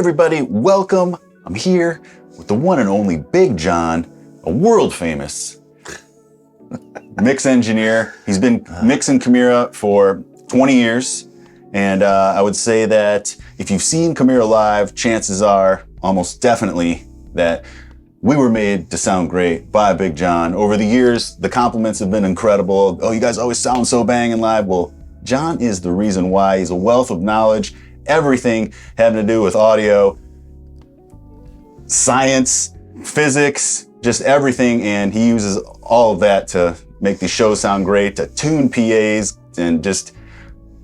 everybody, welcome. I'm here with the one and only Big John, a world famous mix engineer. He's been mixing Chimaira for 20 years. And I would say that if you've seen Chimaira live, chances are almost definitely that we were made to sound great by Big John. Over the years, the compliments have been incredible. Oh, you guys always sound so banging live. Well, John is the reason why. He's a wealth of knowledge, everything having to do with audio, science, physics, just everything. And he uses all of that to make these shows sound great, to tune PAs and just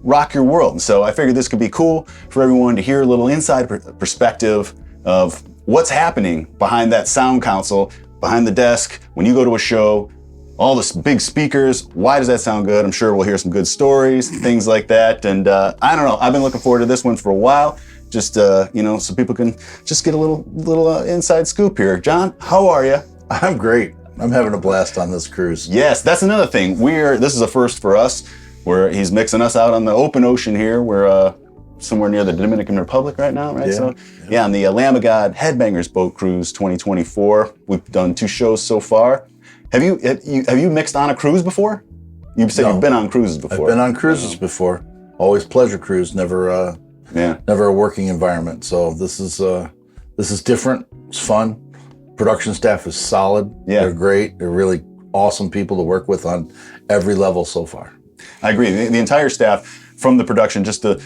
rock your world. So I figured this could be cool for everyone to hear a little inside perspective of what's happening behind that sound console, behind the desk, when you go to a show, all the big speakers. Why does that sound good? I'm sure we'll hear some good stories, things like that. And I don't know, I've been looking forward to this one for a while, just so people can just get a little inside scoop here. John, how are you? I'm great. I'm having a blast on this cruise. Yes, that's another thing. This is a first for us, where he's mixing us out on the open ocean here. We're somewhere near the Dominican Republic right now, right? Yeah. On the Lamb of God Headbangers Boat Cruise 2024. We've done 2 shows so far. Have you mixed on a cruise before? You said you've been on cruises before. I've been on cruises before. Always pleasure cruise, never a working environment. So this is different. It's fun. Production staff is solid. Yeah. They're great. They're really awesome people to work with on every level so far. I agree. The entire staff, from the production, just the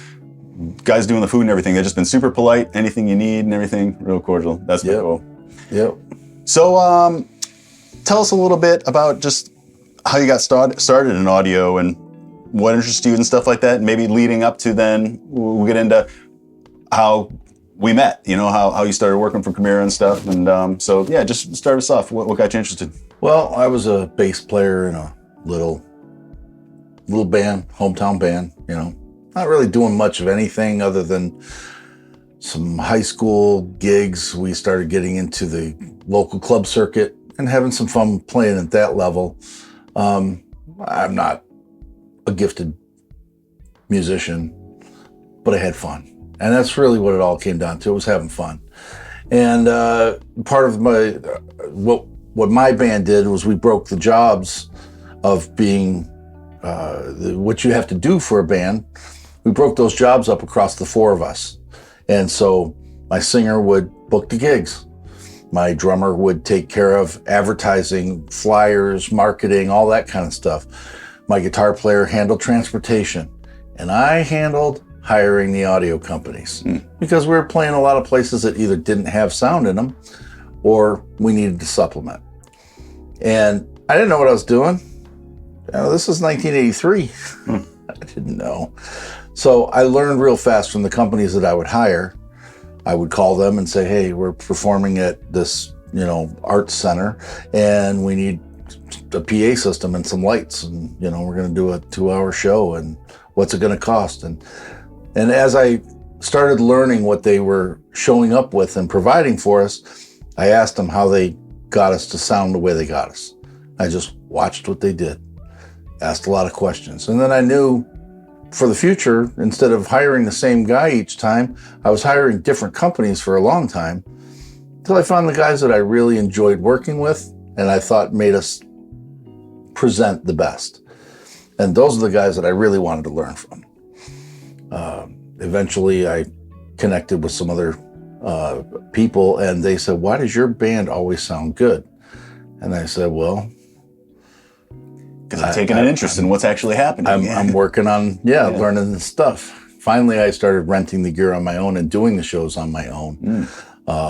guys doing the food and everything, they've just been super polite. Anything you need and everything, real cordial. That's been cool. Yep. So tell us a little bit about just how you got started in audio and what interested you and stuff like that. Maybe leading up to then, we'll get into how we met, how you started working for Chimaira and stuff. And just start us off. What got you interested? Well, I was a bass player in a little band, hometown band, not really doing much of anything other than some high school gigs. We started getting into the local club circuit and having some fun playing at that level. I'm not a gifted musician, but I had fun. And that's really what it all came down to. It was having fun. And part of what my band did was we broke the jobs of being what you have to do for a band. We broke those jobs up across the 4 of us. And so my singer would book the gigs. My drummer would take care of advertising, flyers, marketing, all that kind of stuff. My guitar player handled transportation. And I handled hiring the audio companies because we were playing a lot of places that either didn't have sound in them or we needed to supplement. And I didn't know what I was doing. This is 1983. I didn't know. So I learned real fast from the companies that I would hire. I would call them and say, hey, we're performing at this, arts center and we need a PA system and some lights. And, we're going to do a 2-hour show and what's it going to cost? And as I started learning what they were showing up with and providing for us, I asked them how they got us to sound the way they got us. I just watched what they did, asked a lot of questions. And then I knew for the future, instead of hiring the same guy each time, I was hiring different companies for a long time until I found the guys that I really enjoyed working with and I thought made us present the best. And those are the guys that I really wanted to learn from. Eventually, I connected with some other people and they said, why does your band always sound good? And I said, well, because I'm taking an interest in what's actually happening. I'm working on, learning this stuff. Finally, I started renting the gear on my own and doing the shows on my own.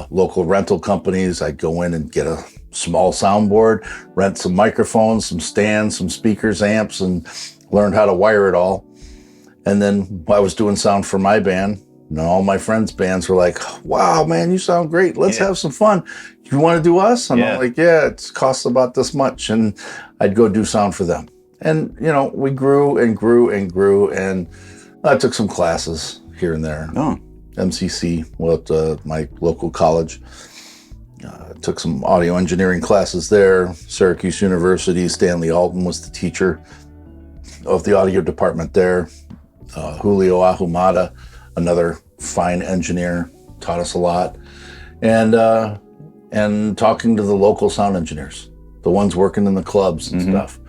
Local rental companies, I'd go in and get a small soundboard, rent some microphones, some stands, some speakers, amps, and learned how to wire it all. And then I was doing sound for my band. And all my friends' bands were like, wow, man, you sound great. Let's have some fun. You want to do us? And I'm like, yeah, it costs about this much. And I'd go do sound for them. And, we grew and grew and grew. And I took some classes here and there. MCC, at my local college. Took some audio engineering classes there. Syracuse University, Stanley Alton was the teacher of the audio department there. Julio Ahumada, another fine engineer, taught us a lot. And talking to the local sound engineers, the ones working in the clubs and stuff.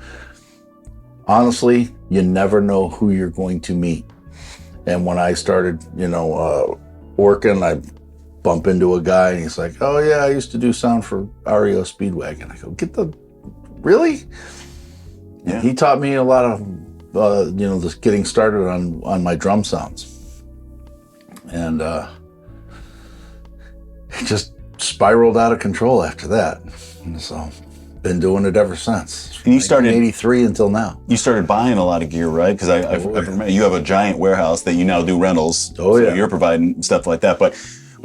Honestly, you never know who you're going to meet. And when I started, working, I bump into a guy and he's like, "Oh yeah, I used to do sound for REO Speedwagon." I go, really? Yeah. And he taught me a lot of, just getting started on my drum sounds. And it just spiraled out of control after that. And so been doing it ever since. And you started 1983 until now. You started buying a lot of gear, right? Because I remember you have a giant warehouse that you now do rentals. Oh yeah, so you're providing stuff like that. But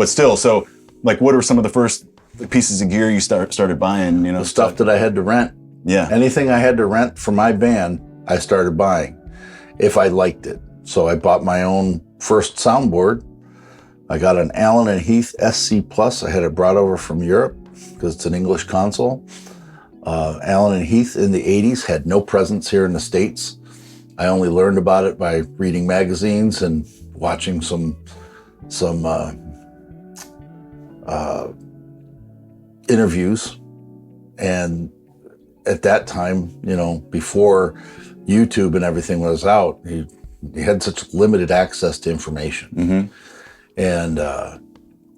still, so like, what are some of the first pieces of gear you started buying? The stuff that I had to rent. Yeah. Anything I had to rent for my band, I started buying if I liked it. So I bought my own first soundboard. I got an Allen and Heath SC Plus. I had it brought over from Europe because it's an English console. Allen and Heath in the 80s had no presence here in the States. I only learned about it by reading magazines and watching some interviews. And at that time, before YouTube and everything was out, you had such limited access to information. And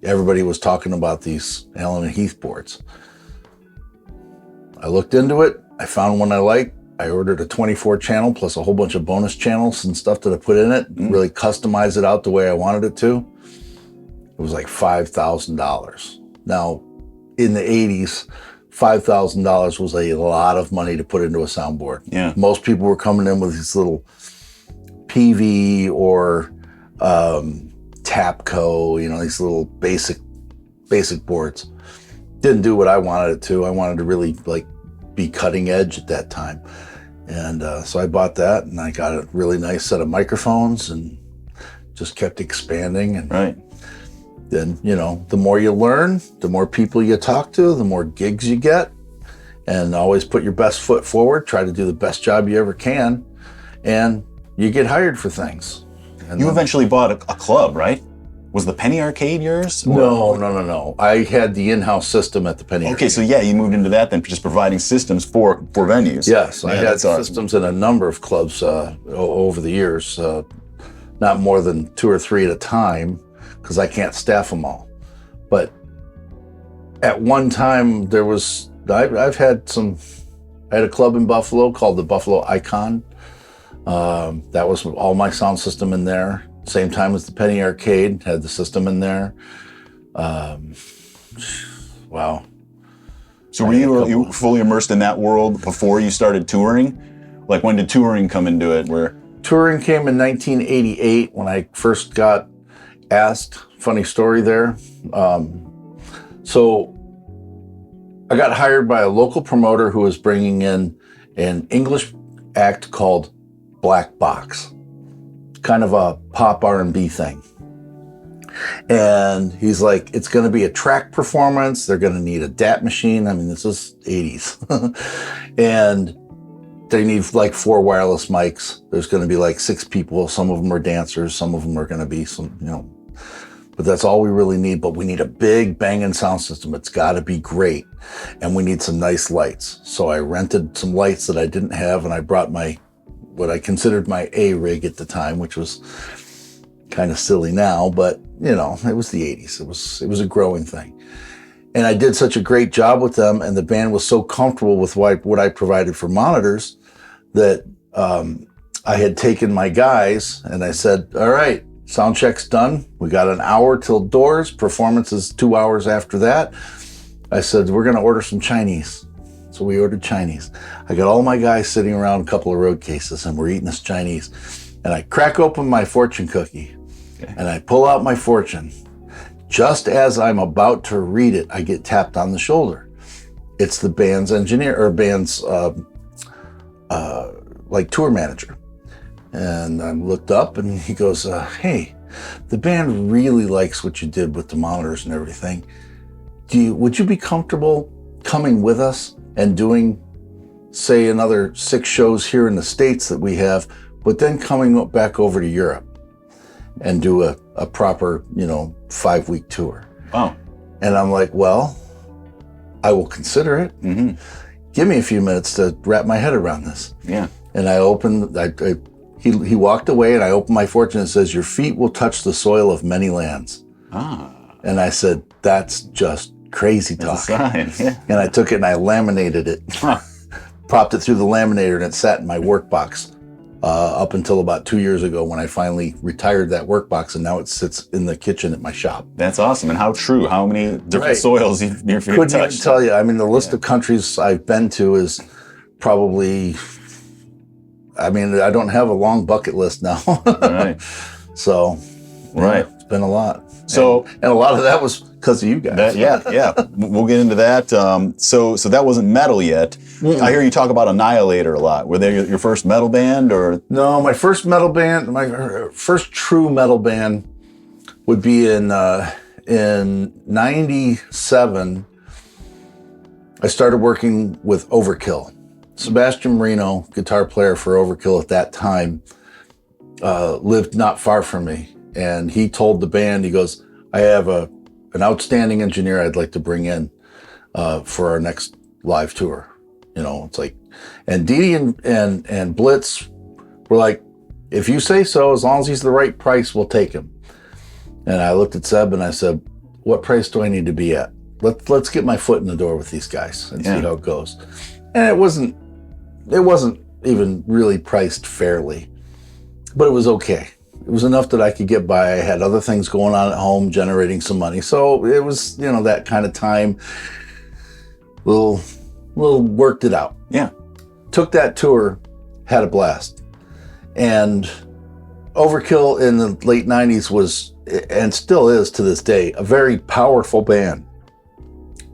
everybody was talking about these Allen and Heath boards. I looked into it. I found one I liked. I ordered a 24 channel plus a whole bunch of bonus channels and stuff that I put in it, really customized it out the way I wanted it to. It was like $5,000. Now, in the 80s, $5,000 was a lot of money to put into a soundboard. Yeah. Most people were coming in with these little PV or Tapco, these little basic boards. Didn't do what I wanted it to. I wanted to really be cutting edge at that time. And so I bought that and I got a really nice set of microphones and just kept expanding. And right. Then, the more you learn, the more people you talk to, the more gigs you get. And always put your best foot forward. Try to do the best job you ever can. And you get hired for things. And you eventually bought a club, right? Was the Penny Arcade yours? No. I had the in-house system at the Penny Arcade. Okay, so yeah, you moved into that then, just providing systems for venues. Yes, yeah, I had systems in a number of clubs over the years, not more than 2 or 3 at a time, because I can't staff them all. But at one time, I've had I had a club in Buffalo called the Buffalo Icon. That was all my sound system in there. Same time as the Penny Arcade, had the system in there. Wow. So were you fully immersed in that world before you started touring? Like, when did touring come into it? Touring came in 1988 when I first got asked. Funny story there. So I got hired by a local promoter who was bringing in an English act called Black Box. Kind of a pop R&B thing. And he's like, it's going to be a track performance. They're going to need a DAT machine. I mean, this is 80s. And they need 4 wireless mics. There's going to be 6 people. Some of them are dancers. Some of them are going to be but that's all we really need. But we need a big banging sound system. It's got to be great. And we need some nice lights. So I rented some lights that I didn't have, and I brought what I considered my A rig at the time, which was kind of silly now, but it was the 80s. It was a growing thing. And I did such a great job with them, and the band was so comfortable with what I provided for monitors that I had taken my guys and I said, all right, sound check's done. We got an hour till doors. Performance is 2 hours after that. I said, we're going to order some Chinese. So we ordered Chinese. I got all my guys sitting around a couple of road cases and we're eating this Chinese. And I crack open my fortune cookie and I pull out my fortune. Just as I'm about to read it, I get tapped on the shoulder. It's the band's engineer or band's tour manager. And I looked up and he goes, hey, the band really likes what you did with the monitors and everything. Would you be comfortable coming with us and doing, say, another 6 shows here in the States that we have, but then coming back over to Europe? and do a proper, 5-week tour. Wow. And I'm like, well, I will consider it. Mm-hmm. Give me a few minutes to wrap my head around this. Yeah. And I opened, he walked away, and I opened my fortune, and it says, your feet will touch the soil of many lands. And I said, that's just crazy talk. That's a sign. Yeah. And I took it and I laminated it, propped it through the laminator, and it sat in my work box up until about 2 years ago when I finally retired that work box, and now it sits in the kitchen at my shop. That's awesome. And how true? How many different soils your feet Couldn't touched? even tell you. I mean, the list of countries I've been to is probably, I don't have a long bucket list now. Right. So, right. It's been a lot. So, and a lot of that was because of you guys. Yeah. We'll get into that. So that wasn't metal yet. Mm-mm. I hear you talk about Annihilator a lot. Were they your first metal band, or? No, my first true metal band would be in '97. I started working with Overkill. Sebastian Marino, guitar player for Overkill at that time, lived not far from me. And he told the band, he goes, I have an outstanding engineer I'd like to bring in for our next live tour. It's like, and Dee Dee and Blitz were like, if you say so, as long as he's the right price, we'll take him. And I looked at Seb and I said, what price do I need to be at? Let's get my foot in the door with these guys and see how it goes. And it wasn't even really priced fairly, but it was okay. It was enough that I could get by. I had other things going on at home, generating some money. So it was, that kind of time. Little worked it out. Yeah. Took that tour, had a blast. And Overkill in the late 90s was, and still is to this day, a very powerful band.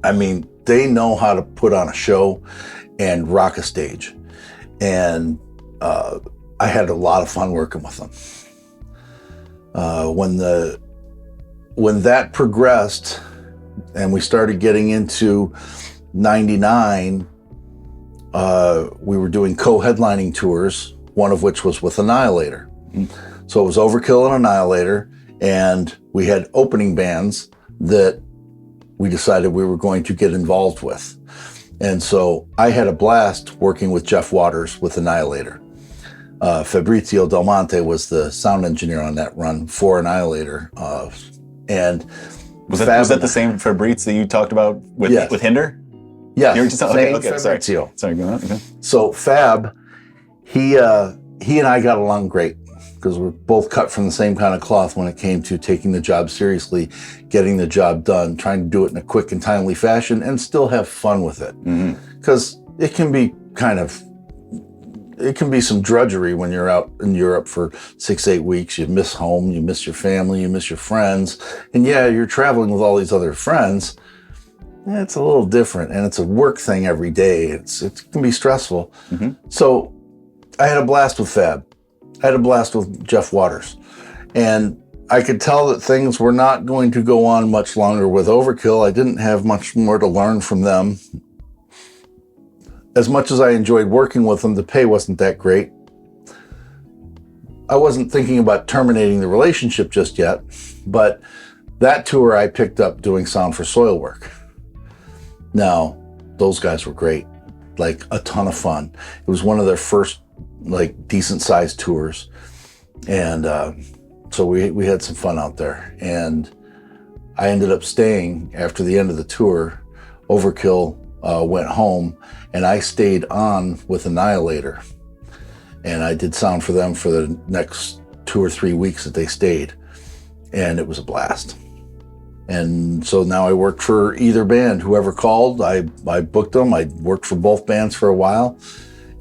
I mean, they know how to put on a show and rock a stage. And I had a lot of fun working with them. When that progressed and we started getting into 99, we were doing co-headlining tours, one of which was with Annihilator. Mm-hmm. So it was Overkill and Annihilator, and we had opening bands that we decided we were going to get involved with. And so I had a blast working with Jeff Waters with Annihilator. Fabrizio Del Monte was the sound engineer on that run for Annihilator. And was that the same Fabrizio that you talked about with Hinder? Yeah, okay, Fabrizio. Sorry, go on. Okay. So Fab, he and I got along great because we're both cut from the same kind of cloth when it came to taking the job seriously, getting the job done, trying to do it in a quick and timely fashion, and still have fun with it. Because it can be some drudgery when you're out in Europe for 6-8 weeks. You miss home, you miss your family, you miss your friends. And yeah, you're traveling with all these other friends. It's a little different, and it's a work thing every day. It can be stressful. Mm-hmm. So I had a blast with Fab. I had a blast with Jeff Waters. And I could tell that things were not going to go on much longer with Overkill. I didn't have much more to learn from them. As much as I enjoyed working with them, the pay wasn't that great. I wasn't thinking about terminating the relationship just yet, but that tour I picked up doing sound for Soil Work. Now, those guys were great, like a ton of fun. It was one of their first decent sized tours. And so we had some fun out there. And I ended up staying after the end of the tour. Overkill went home, and I stayed on with Annihilator. And I did sound for them for the next 2 or 3 weeks that they stayed. And it was a blast. And so now I work for either band. Whoever called, I booked them. I worked for both bands for a while.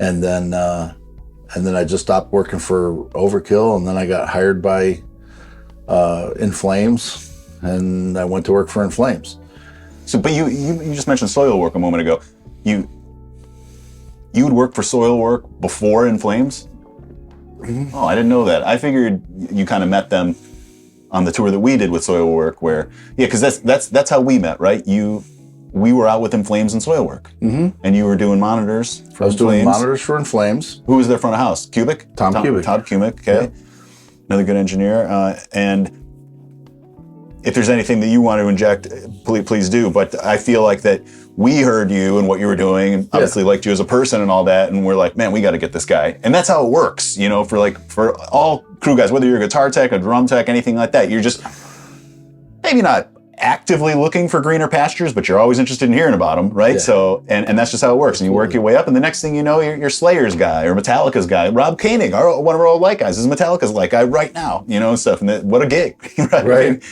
And then I just stopped working for Overkill, and then I got hired by In Flames, and I went to work for In Flames. So, but you just mentioned Soil Work a moment ago. You would work for Soil Work before In Flames? Mm-hmm. Oh, I didn't know that. I figured you kind of met them on the tour that we did with Soil Work, because that's how we met, right? We were out with In Flames and Soil Work, mm-hmm. and you were doing monitors for I was doing monitors for In Flames. Who was their front of house? Cubic? Tom Cubic. Todd Cubic, okay. Another good engineer. And if there's anything that you want to inject, please do. But I feel like that we heard you and what you were doing, and obviously liked you as a person and all that, and we're like, man, we got to get this guy. And that's how it works, you know, for all crew guys, whether you're a guitar tech, a drum tech, anything like that, you're just maybe not actively looking for greener pastures, but you're always interested in hearing about them, right? Yeah. So, and that's just how it works. And you work your way up, and the next thing you know, you're Slayer's guy or Metallica's guy. Rob Koenig, one of our old light guys, is Metallica's light guy right now, you know, and stuff. And what a gig, right?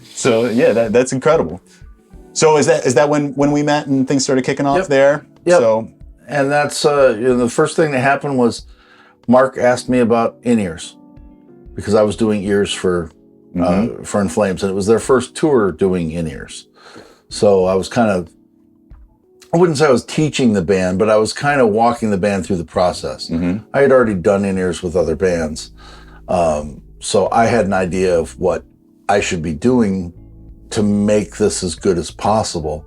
So yeah, that's incredible. So is that when we met and things started kicking off there? Yep. So, and that's the first thing that happened was Mark asked me about in-ears because I was doing ears for In Flames, and it was their first tour doing in-ears. So I was I wouldn't say I was teaching the band, but I was kind of walking the band through the process. I had already done in-ears with other bands. So I had an idea of what I should be doing to make this as good as possible.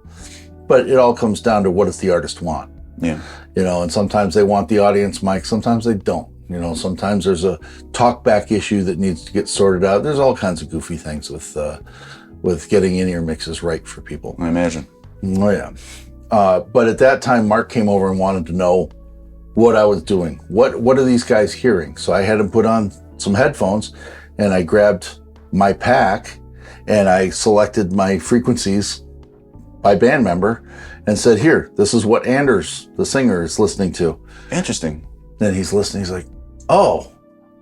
But it all comes down to what does the artist want? Yeah. You know, and sometimes they want the audience mic, sometimes they don't. You know, sometimes there's a talkback issue that needs to get sorted out. There's all kinds of goofy things with getting in-ear mixes right for people. I imagine. Oh, yeah. But at that time, Mark came over and wanted to know what I was doing. What are these guys hearing? So I had him put on some headphones, and I grabbed my pack, and I selected my frequencies by band member and said, here, this is what Anders, the singer, is listening to. Interesting. Then he's listening. He's like, oh,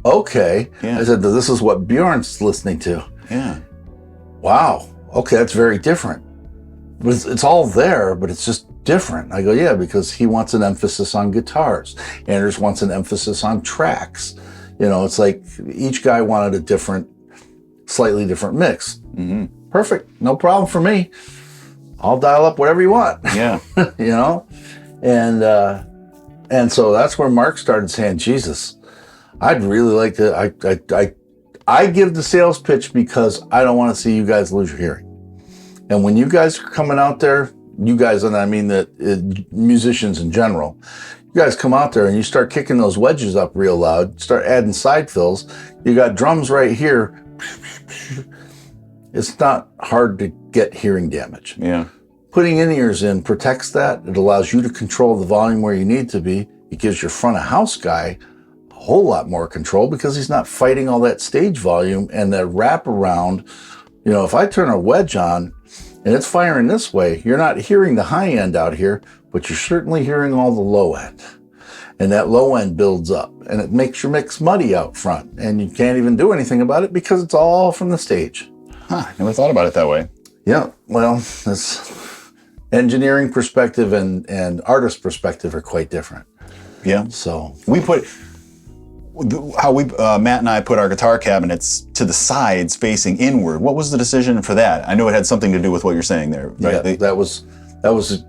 okay. Yeah. I said, this is what Bjorn's listening to. Yeah. Wow. Okay, that's very different. But it's all there, but it's just different. I go, yeah, because he wants an emphasis on guitars. Anders wants an emphasis on tracks. You know, it's like each guy wanted a slightly different mix. Perfect. No problem for me. I'll dial up whatever you want. Yeah. You know? And so that's where Mark started saying, Jesus, I'd really like to, I give the sales pitch because I don't want to see you guys lose your hearing. And when you guys are coming out there, you guys, and I mean the musicians in general, you guys come out there and you start kicking those wedges up real loud, start adding side fills, you got drums right here. It's not hard to get hearing damage. Yeah. Putting in-ears in protects that. It allows you to control the volume where you need to be. It gives your front of house guy a whole lot more control because he's not fighting all that stage volume and that wrap around. You know, if I turn a wedge on and it's firing this way, you're not hearing the high end out here, but you're certainly hearing all the low end. And that low end builds up and it makes your mix muddy out front. And you can't even do anything about it because it's all from the stage. Huh, never thought about it that way. Yeah, well, that's engineering perspective and artist perspective are quite different. Yeah. So Matt and I put our guitar cabinets to the sides facing inward. What was the decision for that? I know it had something to do with what you're saying there, right? Yeah, that was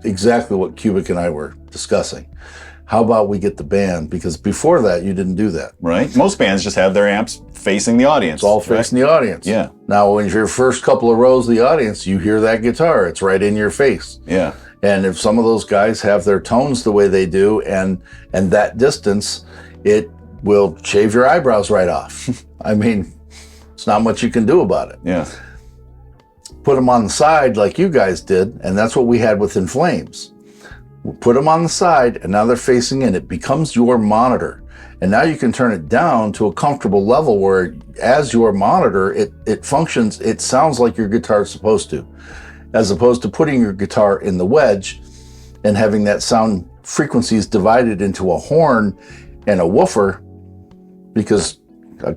exactly what Cubic and I were discussing. How about we get the band? Because before that, you didn't do that. Right. Most bands just have their amps facing the audience. It's all facing the audience. Yeah. Now, when you're first couple of rows of the audience, you hear that guitar. It's right in your face. Yeah. And if some of those guys have their tones the way they do and that distance, it will shave your eyebrows right off. I mean, it's not much you can do about it. Yeah. Put them on the side like you guys did, and that's what we had with In Flames. We'll put them on the side, and now they're facing in. It becomes your monitor. And now you can turn it down to a comfortable level where as your monitor, it functions, it sounds like your guitar is supposed to, as opposed to putting your guitar in the wedge and having that sound frequencies divided into a horn and a woofer, because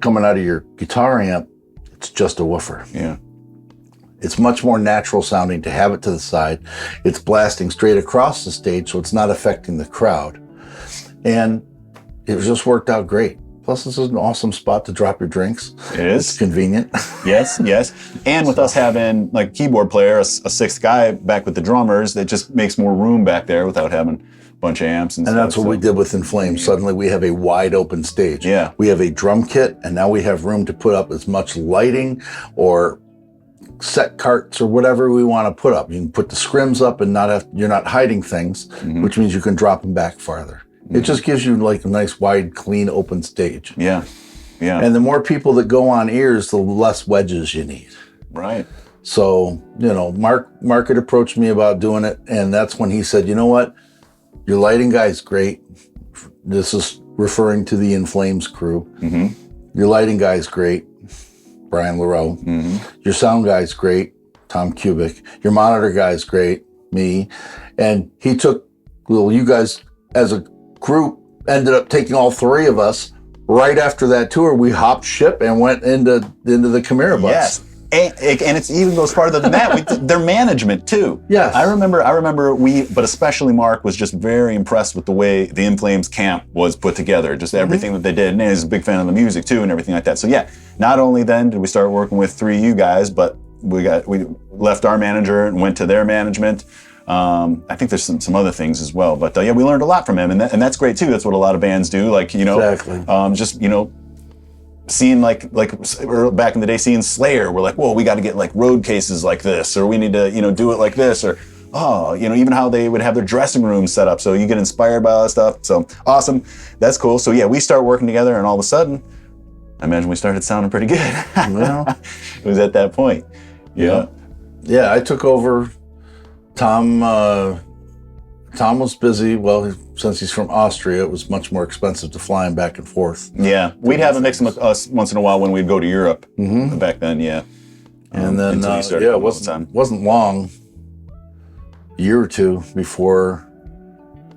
coming out of your guitar amp, it's just a woofer. Yeah. It's much more natural sounding to have it to the side. It's blasting straight across the stage, so it's not affecting the crowd. And it just worked out great. Plus, this is an awesome spot to drop your drinks. It is. It's convenient. Yes. And with us having like a keyboard player, a sixth guy back with the drummers, it just makes more room back there without having a bunch of amps and stuff. And that's what we did with In Flames. Suddenly we have a wide open stage. Yeah. We have a drum kit, and now we have room to put up as much lighting or set carts or whatever we want to put up. You can put the scrims up and you're not hiding things, which means you can drop them back farther. It just gives you like a nice, wide, clean, open stage. Yeah. Yeah. And the more people that go on ears, the less wedges you need. Right. So, Mark had approached me about doing it. And that's when he said, you know what? Your lighting guy's great. This is referring to the In Flames crew. Mm-hmm. Your lighting guy's great. Brian LaRoe. Mm-hmm. Your sound guy's great. Tom Kubik. Your monitor guy's great. Me. And he took, you guys as a group ended up taking all three of us. Right after that tour, we hopped ship and went into the Chimaira bus. Yes. And it's even goes farther than that. Their management too. Yes. I remember but especially Mark was just very impressed with the way the In Flames camp was put together, just everything that they did. And he's a big fan of the music too and everything like that. So yeah, not only then did we start working with 3 of you guys, but we left our manager and went to their management. I think there's some other things as well, but yeah, we learned a lot from him, and that's great too. That's what a lot of bands do. Like, Exactly. Just, seeing like back in the day, seeing Slayer, we're like, whoa, we got to get like road cases like this, or we need to, do it like this, or, even how they would have their dressing room set up. So you get inspired by all that stuff. So awesome. That's cool. So yeah, we start working together, and all of a sudden, I imagine we started sounding pretty good. Well, it was at that point. Yeah. Yeah, I took over. Tom was busy. Well, since he's from Austria, it was much more expensive to fly him back and forth. Yeah, we'd have him mix with us once in a while when we'd go to Europe. Mm-hmm. Back then, yeah. And then, it wasn't long, a year or two before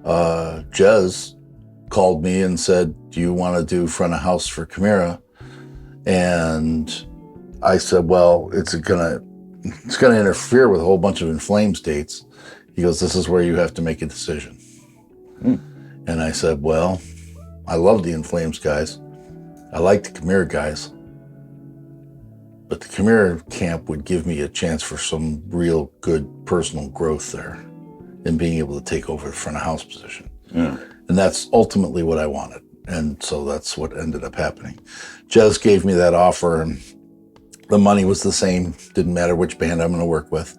Jez called me and said, do you want to do front of house for Chimaira? And I said, well, it's gonna interfere with a whole bunch of In Flames dates. He goes, this is where you have to make a decision. And I said, well, I love the In Flames guys. I like the Chimaira guys. But the Chimaira camp would give me a chance for some real good personal growth there in being able to take over the front of house position. Yeah. And that's ultimately what I wanted. And so that's what ended up happening. Jez gave me that offer, and the money was the same. Didn't matter which band I'm going to work with.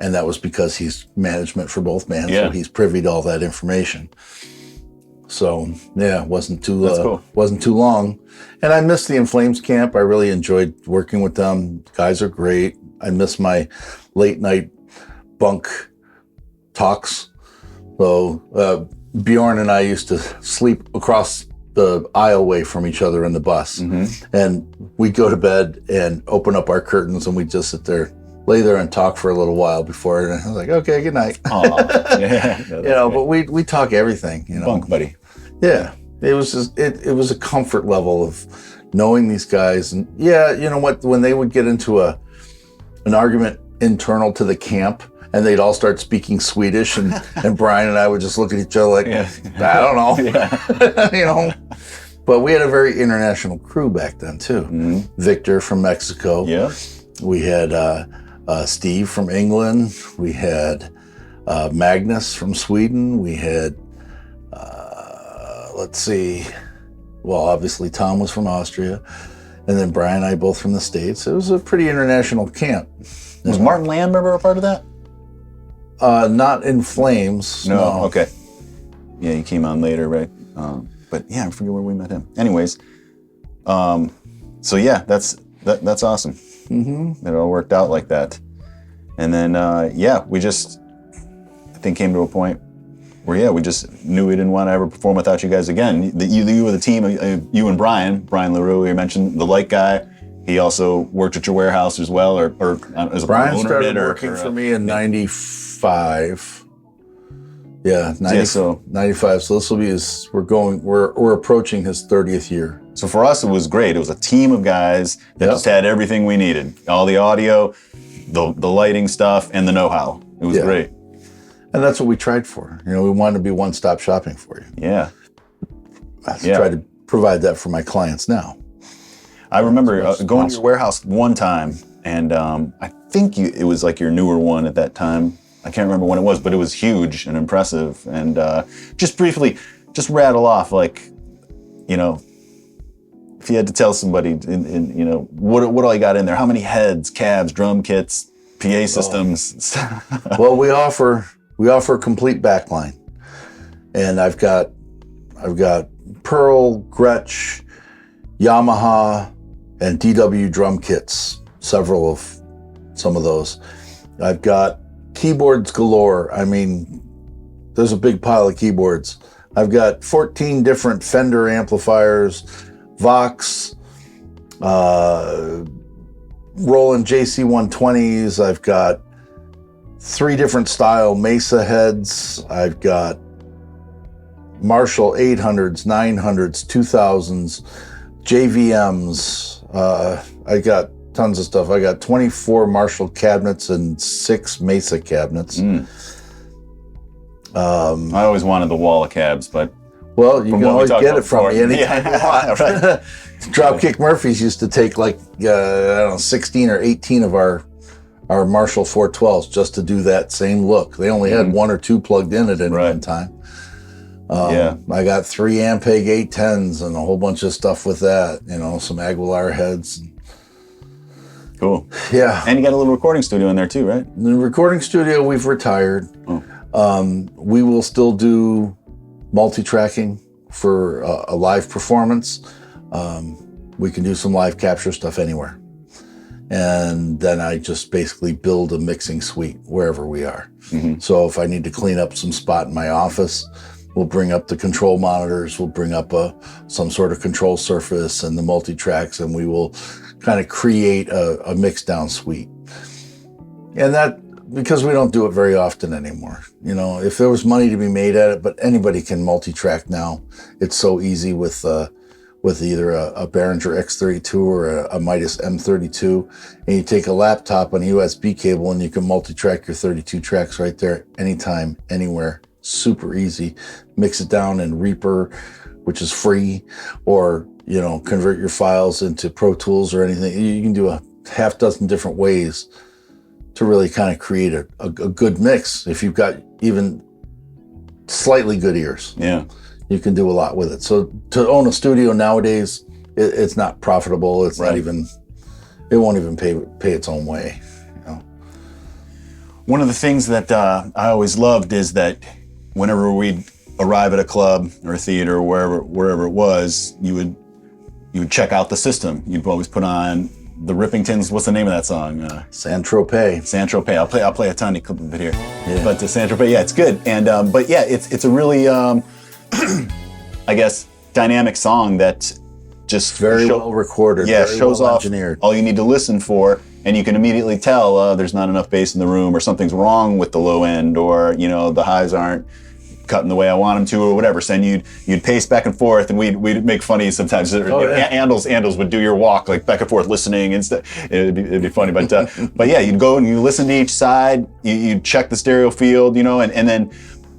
And that was because he's management for both bands. Yeah. So he's privy to all that information. So yeah, it wasn't too long. And I missed the In Flames camp. I really enjoyed working with them. Guys are great. I miss my late night bunk talks. So Bjorn and I used to sleep across the aisleway from each other in the bus. Mm-hmm. And we'd go to bed and open up our curtains, and we'd just lay there and talk for a little while before. And I was like, okay, good night. Yeah. But we talk everything, Bunk buddy. Yeah. It was just, it was a comfort level of knowing these guys. And yeah, you know what, when they would get into an argument internal to the camp, and they'd all start speaking Swedish, and Brian and I would just look at each other like, I don't know. Yeah. But we had a very international crew back then too. Mm-hmm. Victor from Mexico. Yeah. We had Steve from England. We had Magnus from Sweden. We had, obviously Tom was from Austria. And then Brian and I both from the States. It was a pretty international camp. Was Martin Lamb ever a part of that? Not In Flames. No. Okay. Yeah, he came on later, right? But yeah, I forget where we met him. Anyways, so yeah, that's awesome. Mm-hmm. It all worked out like that. And then, we just, I think, came to a point where, we just knew we didn't want to ever perform without you guys again. You were the team, you and Brian LaRue, you mentioned the light guy. He also worked at your warehouse as well, or as a Brian owner started did, working for me in 95. Yeah, 95. So this will be we're approaching his 30th year. So for us, it was great. It was a team of guys that just had everything we needed. All the audio, the lighting stuff, and the know-how. It was great. And that's what we tried for. We wanted to be one-stop shopping for you. Yeah. I try to provide that for my clients now. I remember going to your warehouse one time, and I think it was like your newer one at that time. I can't remember when it was, but it was huge and impressive. And just briefly, just rattle off, like, if you had to tell somebody, what all you got in there, how many heads, cabs, drum kits, PA systems. Well, we offer a complete backline, and I've got Pearl, Gretsch, Yamaha and DW drum kits, several of some of those. I've got keyboards galore. I mean, there's a big pile of keyboards. I've got 14 different Fender amplifiers, Vox, Roland JC120s. I've got 3 different style Mesa heads. I've got Marshall 800s, 900s, 2000s, JVMs. I got tons of stuff. I got 24 Marshall cabinets and 6 Mesa cabinets. I always wanted the wall of cabs, but well, you can always get it from me anytime you want. Right. Dropkick Murphys used to take like I don't know, 16 or 18 of our Marshall 412s just to do that same look. They only had 1 or 2 plugged in at any one time. I got 3 Ampeg 810s and a whole bunch of stuff with that. You know, some Aguilar heads. Cool. Yeah. And you got a little recording studio in there too, right? The recording studio, we've retired. Oh. We will still do multi-tracking for a live performance. We can do some live capture stuff anywhere. And then I just basically build a mixing suite wherever we are. So if I need to clean up some spot in my office, we'll bring up the control monitors, we'll bring up some sort of control surface and the multi-tracks, and we will kind of create a mix down suite. And that, because we don't do it very often anymore. You know, if there was money to be made at it, but anybody can multi-track now. It's so easy with either a Behringer X32 or a Midas M32, and you take a laptop and a USB cable and you can multi-track your 32 tracks right there, anytime, anywhere. Super easy. Mix it down in Reaper, which is free, or, you know, convert your files into Pro Tools or anything. You can do a half dozen different ways to really kind of create a good mix. If you've got even slightly good ears, you can do a lot with it. So to own a studio nowadays, it's not profitable. It's not even, it won't even pay its own way. You know? One of the things that I always loved is that whenever we'd arrive at a club or a theater or wherever it was, you would check out the system. You'd always put on the Rippingtons. What's the name of that song? Saint-Tropez. Saint-Tropez. I'll play a tiny clip of it here. Yeah. But Saint-Tropez, it's good. And but yeah, it's a really I guess dynamic song that just very well recorded. Yeah, very shows well off engineered. All you need to listen for, and you can immediately tell there's not enough bass in the room, or something's wrong with the low end, or you know the highs aren't cutting the way I want them to, or whatever. So then you'd pace back and forth, and we'd make funny sometimes. Andals would do your walk like back and forth, listening and stuff. It'd be funny, but yeah, you'd go and you listen to each side. You'd check the stereo field, you know, and then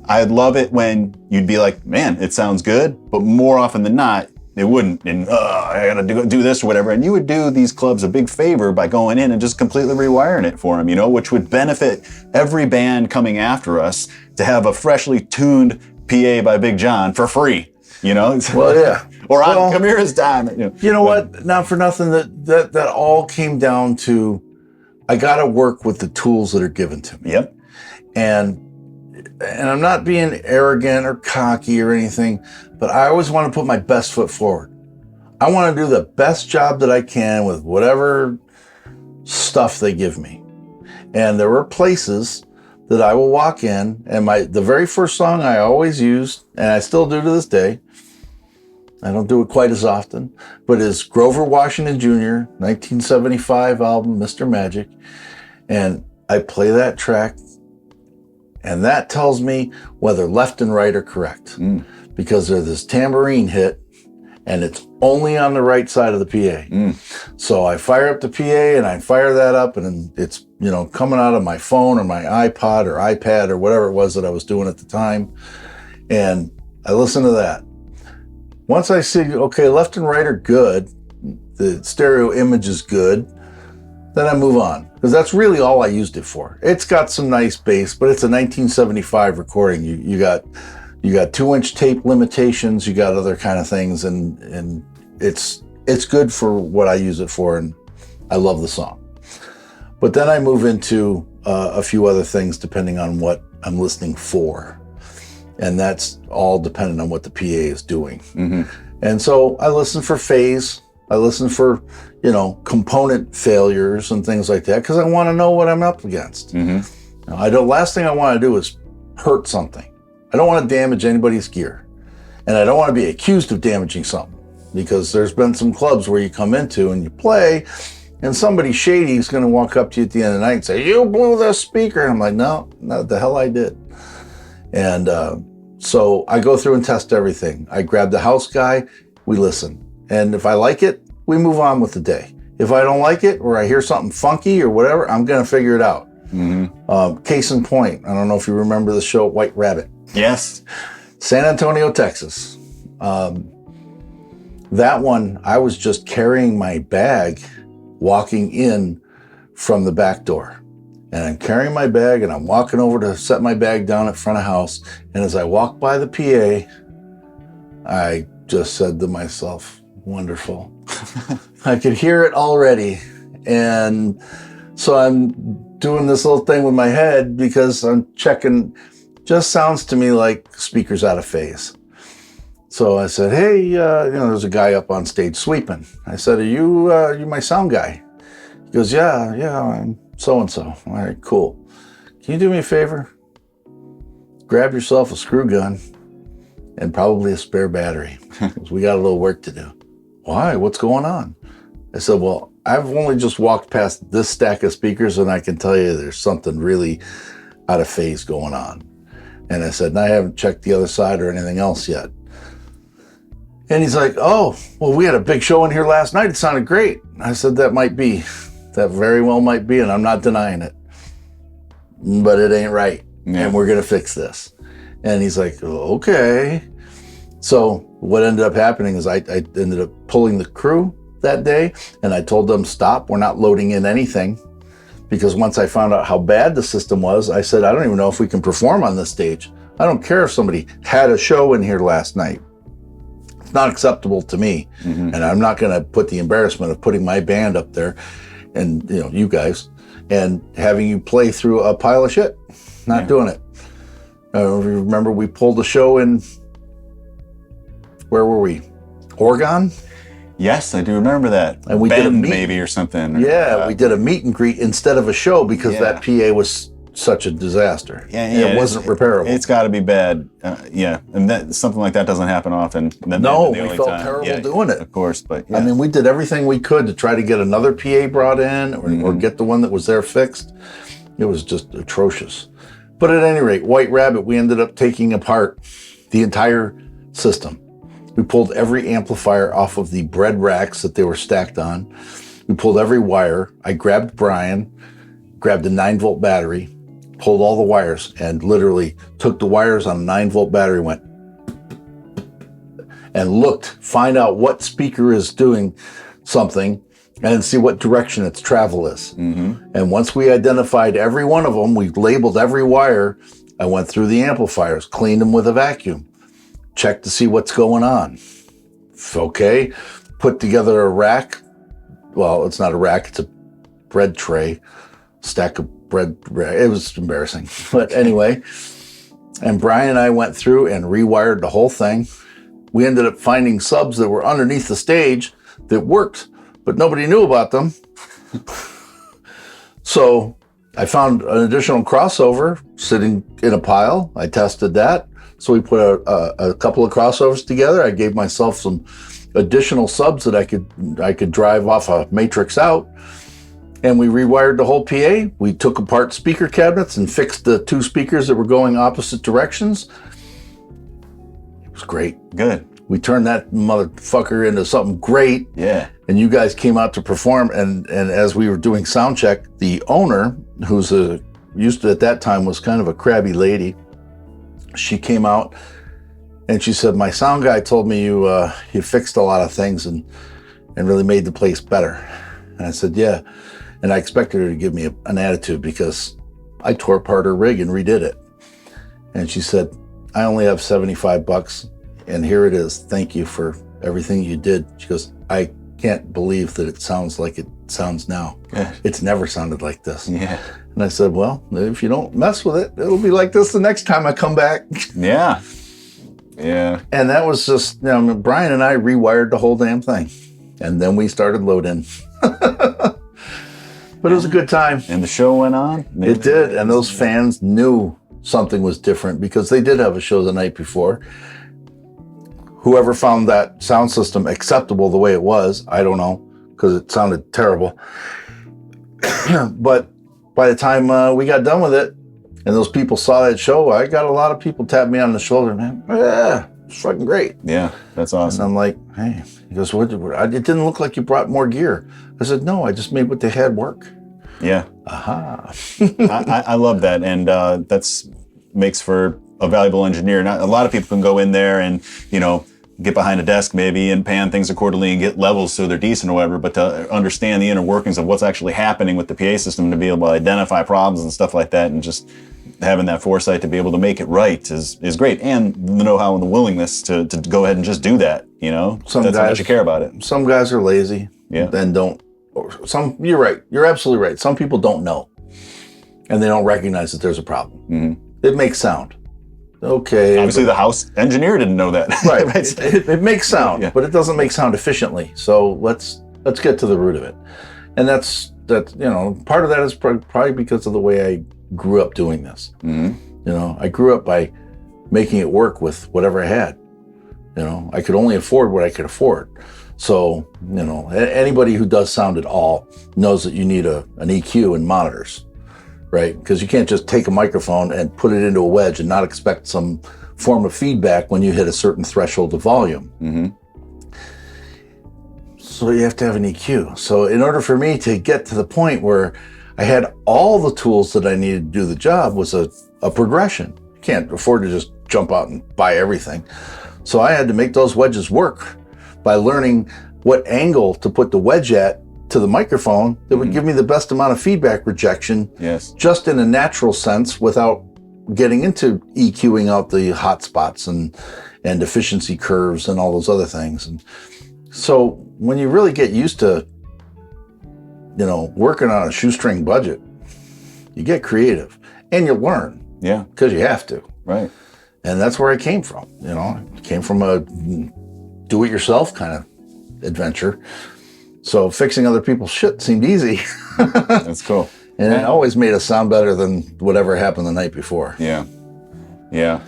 I'd love it when you'd be like, man, it sounds good, but more often than not, it wouldn't. And I gotta do this or whatever. And you would do these clubs a big favor by going in and just completely rewiring it for them, you know, which would benefit every band coming after us to have a freshly tuned PA by Big John for free, you know? Well, yeah. Or on Chimaira's dime. You know what? Not for nothing, that all came down to, I gotta work with the tools that are given to me. Yep. And I'm not being arrogant or cocky or anything, but I always want to put my best foot forward. I want to do the best job that I can with whatever stuff they give me. And there were places that I will walk in, and the very first song I always used, and I still do to this day, I don't do it quite as often, but is Grover Washington Jr., 1975 album, Mr. Magic. And I play that track, and that tells me whether left and right are correct. Because there's this tambourine hit, and it's only on the right side of the PA. So I fire up the PA, and I fire that up, and it's, you know, coming out of my phone or my iPod or iPad or whatever it was that I was doing at the time. And I listen to that. Once I see, okay, left and right are good, the stereo image is good, then I move on. Because that's really all I used it for. It's got some nice bass, but it's a 1975 recording. You got 2-inch tape limitations, you got other kind of things, and it's good for what I use it for, and I love the song. But then I move into a few other things depending on what I'm listening for. And that's all dependent on what the PA is doing. And so I listen for phase, I listen for, component failures and things like that because I want to know what I'm up against. Last thing I want to do is hurt something. I don't want to damage anybody's gear. And I don't want to be accused of damaging something because there's been some clubs where you come into and you play and somebody shady is going to walk up to you at the end of the night and say, you blew the speaker. And I'm like, no, the hell I did. And so I go through and test everything. I grab the house guy, we listen. And if I like it, we move on with the day. If I don't like it or I hear something funky or whatever, I'm going to figure it out. Case in point, I don't know if you remember the show White Rabbit. Yes. San Antonio, Texas. That one, I was just carrying my bag, walking in from the back door. And I'm carrying my bag and I'm walking over to set my bag down in front of house. And as I walk by the PA, I just said to myself, wonderful. I could hear it already. And so I'm doing this little thing with my head because I'm checking, just sounds to me like speaker's out of phase. So I said, hey, there's a guy up on stage sweeping. I said, are you my sound guy? He goes, yeah, I'm so-and-so. All right, cool. Can you do me a favor? Grab yourself a screw gun and probably a spare battery because we got a little work to do. Why? What's going on? I said, well, I've only just walked past this stack of speakers and I can tell you there's something really out of phase going on. And I said, and I haven't checked the other side or anything else yet. And he's like, oh, well, we had a big show in here last night. It sounded great. I said, that very well might be, and I'm not denying it. But it ain't right. Yeah. And we're going to fix this. And he's like, okay. So what ended up happening is I ended up pulling the crew that day, and I told them, stop, we're not loading in anything. Because once I found out how bad the system was, I said, I don't even know if we can perform on this stage. I don't care if somebody had a show in here last night. It's not acceptable to me. And I'm not going to put the embarrassment of putting my band up there and, you guys, and having you play through a pile of shit. Not doing it. Remember we pulled a show in, where were we? Oregon? Yes, I do remember that. And we Bend, did a meet, maybe, or something. We did a meet and greet instead of a show because that PA was such a disaster. It wasn't repairable. It's got to be bad. And something like that doesn't happen often. No, we felt terrible doing it. Of course, but I mean, we did everything we could to try to get another PA brought in or get the one that was there fixed. It was just atrocious. But at any rate, White Rabbit, we ended up taking apart the entire system. We pulled every amplifier off of the bread racks that they were stacked on. We pulled every wire. I grabbed Brian, grabbed a 9-volt battery, pulled all the wires, and literally took the wires on a 9-volt battery, went and looked, find out what speaker is doing something, and see what direction its travel is. And once we identified every one of them, we labeled every wire. I went through the amplifiers, cleaned them with a vacuum, checked to see what's going on. Okay, put together a rack. Well, it's not a rack, it's a bread tray, stack of bread. It was embarrassing. But anyway, and Brian and I went through and rewired the whole thing. We ended up finding subs that were underneath the stage that worked, but nobody knew about them. So I found an additional crossover sitting in a pile. I tested that. So we put a couple of crossovers together. I gave myself some additional subs that I could drive off a matrix out. And we rewired the whole PA. We took apart speaker cabinets and fixed the 2 speakers that were going opposite directions. It was great. Good. We turned that motherfucker into something great. Yeah. And you guys came out to perform. And as we were doing sound check, the owner, who's used to at that time was kind of a crabby lady, she came out and she said, my sound guy told me you fixed a lot of things and really made the place better. And I said, yeah. And I expected her to give me an attitude because I tore apart her rig and redid it. And she said, I only have $75 and here it is. Thank you for everything you did. She goes, I can't believe that it sounds like it sounds now. Yeah. It's never sounded like this. Yeah. And I said, well, if you don't mess with it, it'll be like this the next time I come back. Yeah. Yeah. And that was just, Brian and I rewired the whole damn thing. And then we started loading. But it was a good time. And the show went on? It did. And those fans knew something was different because they did have a show the night before. Whoever found that sound system acceptable the way it was, I don't know, because it sounded terrible. But by the time we got done with it and those people saw that show, I got a lot of people tap me on the shoulder, man. Yeah, it's fucking great. Yeah, that's awesome. And I'm like, hey, he goes, what, it didn't look like you brought more gear. I said, no, I just made what they had work. Yeah. Aha. I love that. And that's makes for a valuable engineer. Not, a lot of people can go in there and, get behind a desk maybe and pan things accordingly and get levels so they're decent or whatever, but to understand the inner workings of what's actually happening with the PA system, to be able to identify problems and stuff like that, and just having that foresight to be able to make it right is great. And the know-how and the willingness to go ahead and just do that, Some that's how guys, much you care about it. Some guys are lazy. Yeah. And don't, you're right. You're absolutely right. Some people don't know and they don't recognize that there's a problem. Mm-hmm. It makes sound. Okay. Obviously, the house engineer didn't know that. Right. It makes sound, Yeah. but it doesn't make sound efficiently. So let's get to the root of it. And that's part of that is probably because of the way I grew up doing this. Mm-hmm. I grew up by making it work with whatever I had. I could only afford what I could afford. So, anybody who does sound at all knows that you need an EQ and monitors. Right? Because you can't just take a microphone and put it into a wedge and not expect some form of feedback when you hit a certain threshold of volume. Mm-hmm. So you have to have an EQ. So in order for me to get to the point where I had all the tools that I needed to do the job was a progression. You can't afford to just jump out and buy everything. So I had to make those wedges work by learning what angle to put the wedge at to the microphone that would give me the best amount of feedback rejection, yes, just in a natural sense without getting into EQing out the hot spots and efficiency curves and all those other things. And so when you really get used to, working on a shoestring budget, you get creative and you learn. Yeah. Because you have to. Right. And that's where I came from. I came from a do-it-yourself kind of adventure. So fixing other people's shit seemed easy. That's cool. And it always made us sound better than whatever happened the night before. Yeah. Yeah.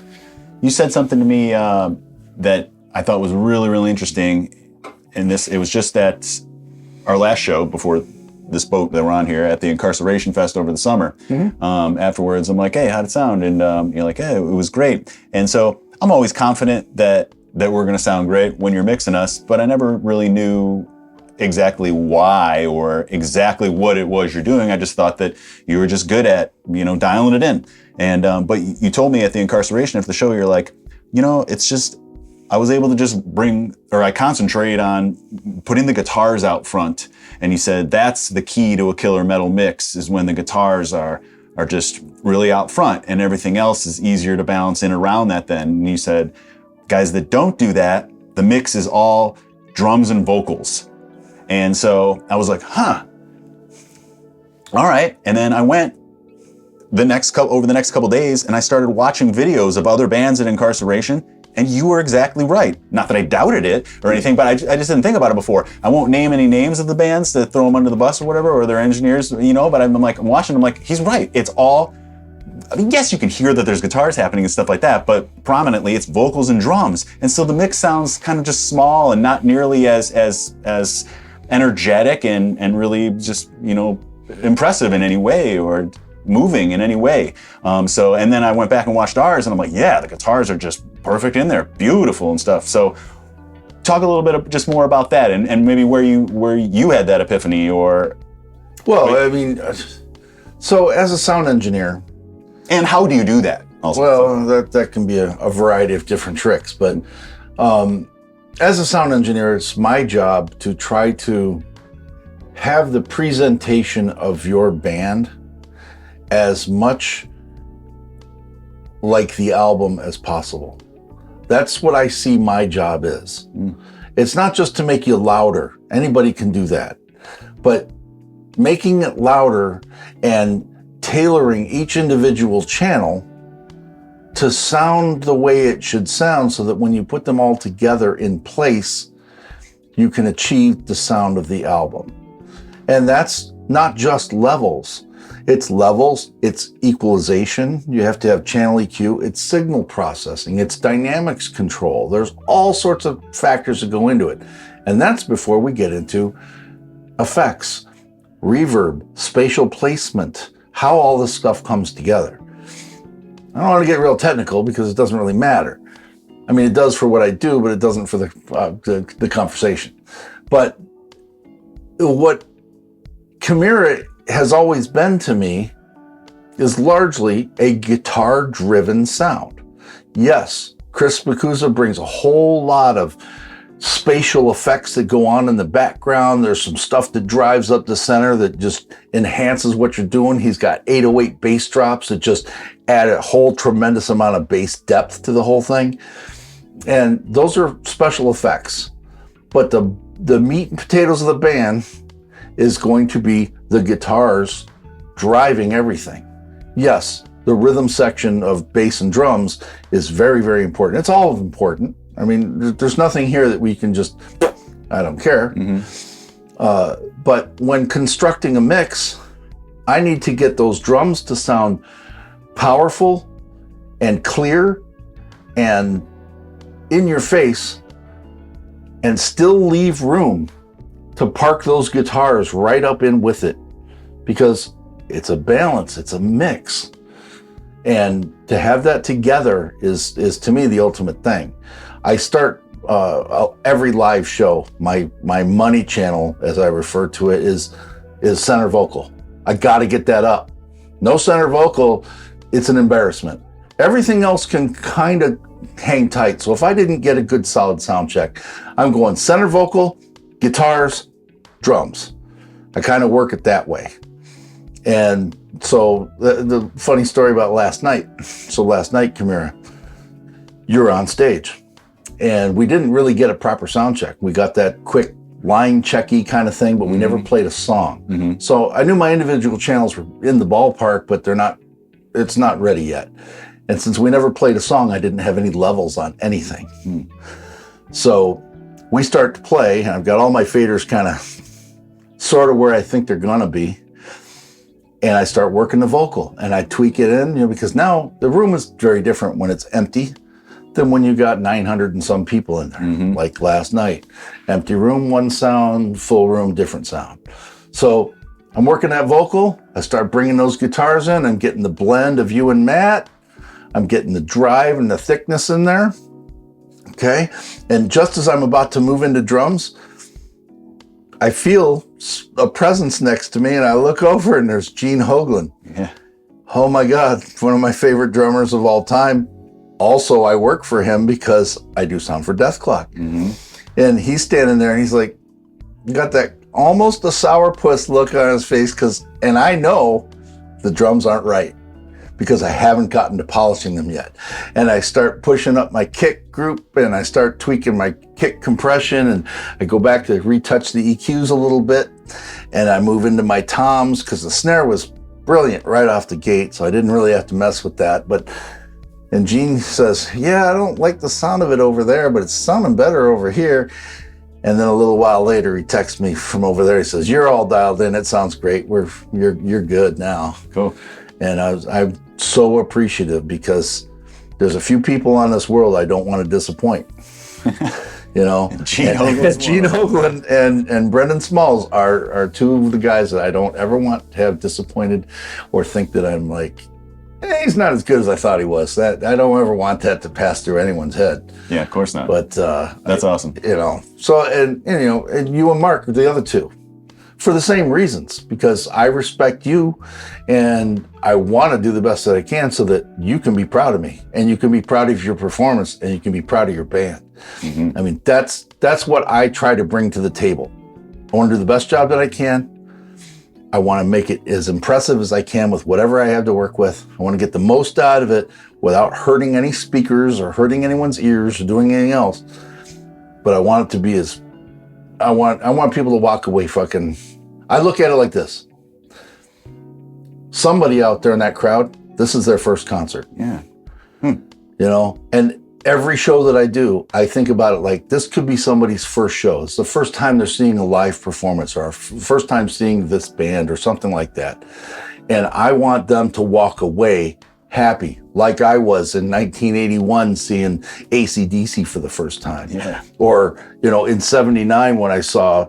You said something to me that I thought was really, really interesting. And it was just at our last show before this boat that we're on here at the Incarceration Fest over the summer. Mm-hmm. Afterwards, I'm like, hey, how'd it sound? And you're like, hey, it was great. And so I'm always confident that we're going to sound great when you're mixing us, but I never really knew exactly why or exactly what it was you're doing. I just thought that you were just good at, dialing it in. And, but you told me at the Incarceration after the show, you're like, it's just, I was able to just I concentrate on putting the guitars out front. And you said, that's the key to a killer metal mix, is when the guitars are just really out front and everything else is easier to balance in around that then. And you said, guys that don't do that, the mix is all drums and vocals. And so I was like, huh, all right. And then I went over the next couple days and I started watching videos of other bands at Incarceration, and you were exactly right. Not that I doubted it or anything, but I just didn't think about it before. I won't name any names of the bands to throw them under the bus or whatever, or their engineers, but I'm watching, I'm like, he's right. It's all, yes, you can hear that there's guitars happening and stuff like that, but prominently it's vocals and drums. And so the mix sounds kind of just small and not nearly as energetic and really just, impressive in any way or moving in any way. And then I went back and watched ours and I'm like, yeah, the guitars are just perfect in there, beautiful and stuff. So talk a little bit just more about that and maybe where you had that epiphany or. Well, so as a sound engineer. And how do you do that? Also? Well, that can be a variety of different tricks, but as a sound engineer, it's my job to try to have the presentation of your band as much like the album as possible. That's what I see my job is. It's not just to make you louder. Anybody can do that. But making it louder and tailoring each individual channel to sound the way it should sound so that when you put them all together in place, you can achieve the sound of the album. And that's not just levels. It's levels, it's equalization. You have to have channel EQ. It's signal processing. It's dynamics control. There's all sorts of factors that go into it. And that's before we get into effects, reverb, spatial placement, how all this stuff comes together. I don't want to get real technical because it doesn't really matter. I mean, it does for what I do, but it doesn't for the conversation. But what Chimaira has always been to me is largely a guitar-driven sound. Yes, Chris Bacusa brings a whole lot of spatial effects that go on in the background. There's some stuff that drives up the center that just enhances what you're doing. He's got 808 bass drops that just add a whole tremendous amount of bass depth to the whole thing. And those are special effects. But the meat and potatoes of the band is going to be the guitars driving everything. Yes, the rhythm section of bass and drums is very, very important. It's all important. I mean, there's nothing here that we can just, I don't care. But when constructing a mix, I need to get those drums to sound powerful and clear and in your face and still leave room to park those guitars right up in with it, because it's a balance, it's a mix. And to have that together is to me the ultimate thing. I start every live show, my money channel, as I refer to it, is center vocal. I got to get that up. No center vocal, it's an embarrassment. Everything else can kind of hang tight. So if I didn't get a good solid sound check, I'm going center vocal, guitars, drums. I kind of work it that way. And so the funny story about last night. So last night, Chimaira, you're on stage. And we didn't really get a proper sound check. We got that quick line checky kind of thing, but we never played a song. So I knew my individual channels were in the ballpark, but it's not ready yet. And since we never played a song, I didn't have any levels on anything. So we start to play, and I've got all my faders kind of sort of where I think they're gonna be. And I start working the vocal and I tweak it in, because now the room is very different when it's empty than when you got 900 and some people in there, like last night. Empty room, one sound, full room, different sound. So I'm working that vocal. I start bringing those guitars in. I'm getting the blend of you and Matt. I'm getting the drive and the thickness in there. Okay. And just as I'm about to move into drums, I feel a presence next to me and I look over and there's Gene Hoglan. Yeah. Oh my God, one of my favorite drummers of all time. Also, I work for him because I do sound for Death Clock. And he's standing there and he's like, got that almost a sourpuss look on his face, and I know the drums aren't right because I haven't gotten to polishing them yet. And I start pushing up my kick group and I start tweaking my kick compression and I go back to retouch the EQs a little bit and I move into my toms because the snare was brilliant right off the gate, so I didn't really have to mess with that. And Gene says, yeah, I don't like the sound of it over there, but it's sounding better over here. And then a little while later, he texts me from over there. He says, you're all dialed in. It sounds great. You're good now. Cool. And I'm so appreciative because there's a few people on this world I don't want to disappoint. Gene Hoglan and Brendan Smalls are two of the guys that I don't ever want to have disappointed or think that I'm like, he's not as good as I thought he was. That I don't ever want that to pass through anyone's head. Yeah, of course not. But that's awesome. So and you and Mark are the other two for the same reasons, because I respect you and I want to do the best that I can so that you can be proud of me and you can be proud of your performance and you can be proud of your band. I mean, that's what I try to bring to the table. I want to do the best job that I can. I want to make it as impressive as I can with whatever I have to work with. I want to get the most out of it without hurting any speakers or hurting anyone's ears or doing anything else. But I want it to be I want people to walk away fucking. I look at it like this. Somebody out there in that crowd, this is their first concert. Yeah. And every show that I do, I think about it like this could be somebody's first show. It's the first time they're seeing a live performance or first time seeing this band or something like that. And I want them to walk away happy, like I was in 1981 seeing AC/DC for the first time. Yeah. Or, in 79 when I saw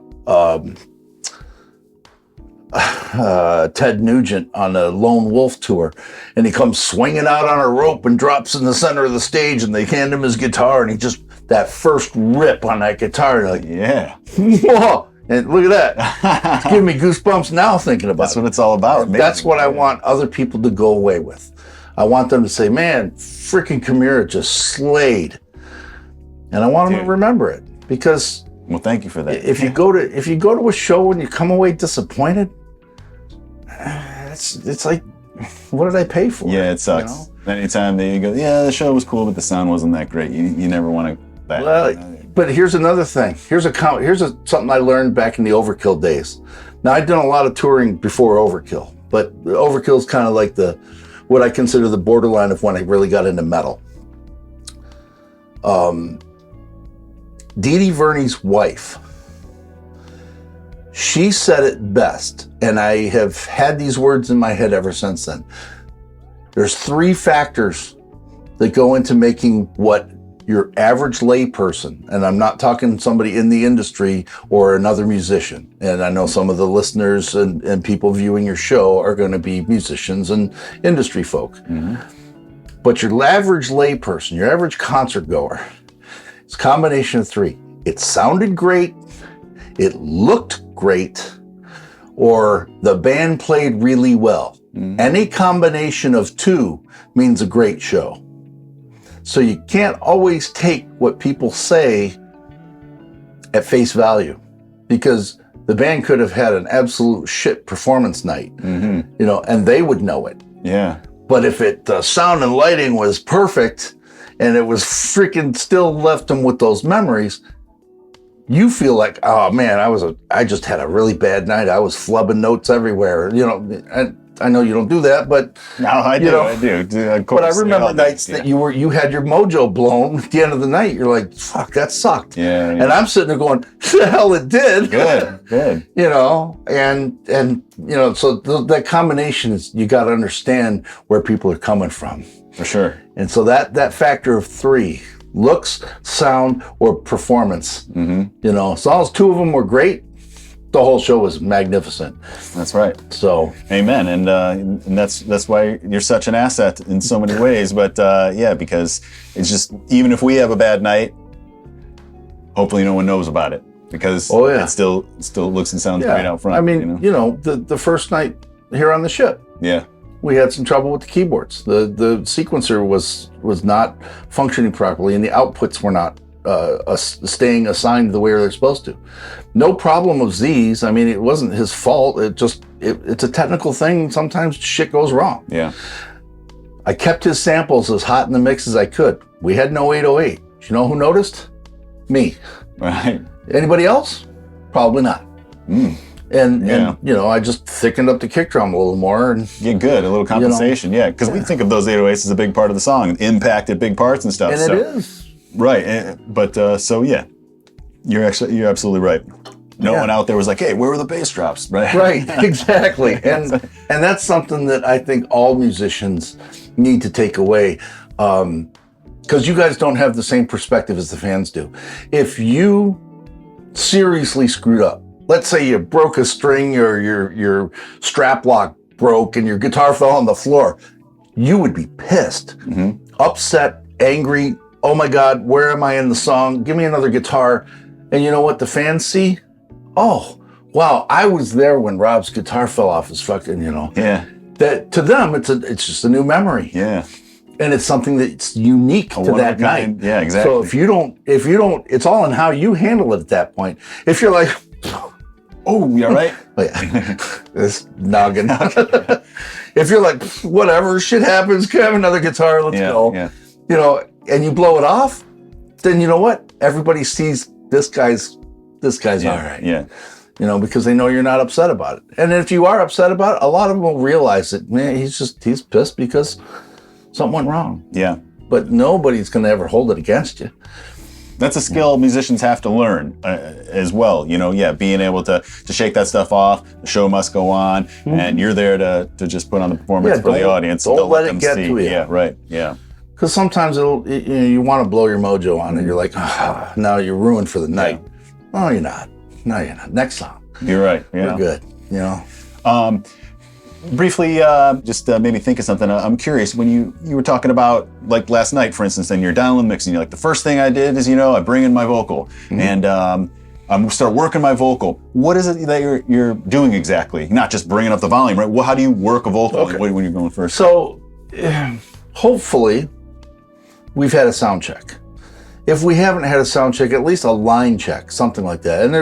Ted Nugent on a Lone Wolf tour, and he comes swinging out on a rope and drops in the center of the stage, and they hand him his guitar, and he just, that first rip on that guitar, like, Yeah. whoa, and look at that. It's giving me goosebumps now thinking about That's what it's all about. That's what I want other people to go away with. I want them to say, man, freaking Chimaira just slayed. And I want them to remember it, because well, thank you for that. if you go to a show and you come away disappointed, it's like, what did I pay for? Yeah, it sucks. Anytime that you go, yeah, the show was cool, but the sound wasn't that great. You never want to. Well, but here's another thing. Here's something I learned back in the Overkill days. Now, I'd done a lot of touring before Overkill, but Overkill is kind of like what I consider the borderline of when I really got into metal. Dee Dee Verney's wife, she said it best, and I have had these words in my head ever since then. There's 3 factors that go into making what your average layperson, and I'm not talking somebody in the industry or another musician, and I know some of the listeners and people viewing your show are going to be musicians and industry folk. Mm-hmm. But your average layperson, your average concert goer, it's a combination of 3. It sounded great, it looked great, or the band played really well. Mm-hmm. Any combination of 2 means a great show. So you can't always take what people say at face value, because the band could have had an absolute shit performance night, mm-hmm. And they would know it. Yeah. But if the sound and lighting was perfect and it was freaking still left them with those memories, you feel like, oh man, I just had a really bad night. I was flubbing notes everywhere. I know you don't do that, but no, I do. I do. Of course, but I remember nights that you had your mojo blown at the end of the night. You're like, fuck, that sucked. Yeah. And I'm sitting there going, the hell it did. Good. So that combination is, you got to understand where people are coming from. For sure. And so that factor of 3, looks, sound, or performance. Mm-hmm. As long as 2 of them were great, the whole show was magnificent. That's right. So, amen. And that's why you're such an asset in so many ways. But because it's just, even if we have a bad night, hopefully no one knows about it, because it still looks and sounds great out front. I mean, the first night here on the ship. Yeah. We had some trouble with the keyboards. The sequencer was not functioning properly, and the outputs were not staying assigned the way they're supposed to. No problem of Z's. I mean, it wasn't his fault. It's a technical thing. Sometimes shit goes wrong. Yeah. I kept his samples as hot in the mix as I could. We had no 808. You know who noticed? Me. Right. Anybody else? Probably not. Mm. And I just thickened up the kick drum a little more. And get good, a little compensation. Because we think of those 808s as a big part of the song, impacted big parts and stuff. And it is. Right, but you're absolutely right. No one out there was like, "Hey, where were the bass drops?" Right, right, exactly. And that's something that I think all musicians need to take away, because you guys don't have the same perspective as the fans do. If you seriously screwed up, let's say you broke a string or your strap lock broke and your guitar fell on the floor, you would be pissed, upset, angry. Oh my God, where am I in the song? Give me another guitar. And you know what the fans see? Oh, wow, I was there when Rob's guitar fell off his fucking, Yeah. That to them, it's just a new memory. Yeah. And it's something that's unique to that night. Yeah, exactly. So if you don't, it's all in how you handle it at that point. If you're like, oh, you all right? This noggin. If you're like, whatever, shit happens, can I have another guitar, let's go. Yeah. And you blow it off, then you know what? Everybody sees this guy's all right. Yeah. Because they know you're not upset about it. And if you are upset about it, a lot of them will realize that, man, he's pissed because something went wrong. Yeah. but nobody's going to ever hold it against you. That's a skill musicians have to learn as well. Being able to shake that stuff off. The show must go on, and you're there to just put on the performance for the audience. Don't let it get to you. Yeah, right. Yeah. Because sometimes you want to blow your mojo on, and you're like, now you're ruined for the night. Yeah. No, you're not. No, you're not. Next song. You're right. Yeah. We're good. Briefly, just made me think of something. I'm curious, when you were talking about, like last night, for instance, and you're down the mix, and you're like, the first thing I did is, I bring in my vocal, and I start working my vocal. What is it that you're doing exactly? Not just bringing up the volume, right? Well, how do you work a vocal when you're going first? So, hopefully, we've had a sound check. If we haven't had a sound check, at least a line check, something like that. And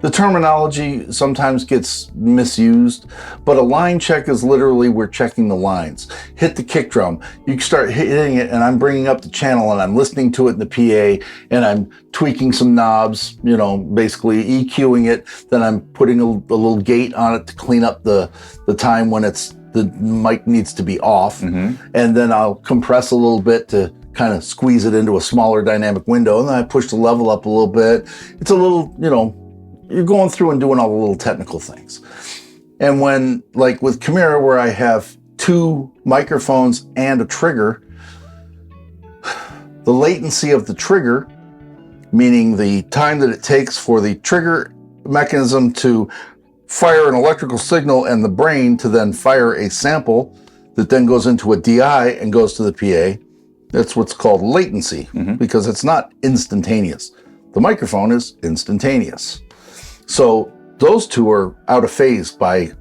the terminology sometimes gets misused, but a line check is literally we're checking the lines. Hit the kick drum. You start hitting it, and I'm bringing up the channel, and I'm listening to it in the PA, and I'm tweaking some knobs, basically EQing it. Then I'm putting a little gate on it to clean up the time when the mic needs to be off. And then I'll compress a little bit to kind of squeeze it into a smaller dynamic window. And then I push the level up a little bit. It's a little, you're going through and doing all the little technical things. And when, like with Chimaira, where I have 2 microphones and a trigger, the latency of the trigger, meaning the time that it takes for the trigger mechanism to fire an electrical signal and the brain to then fire a sample that then goes into a DI and goes to the PA, that's what's called latency, because it's not instantaneous. The microphone is instantaneous. So those two are out of phase by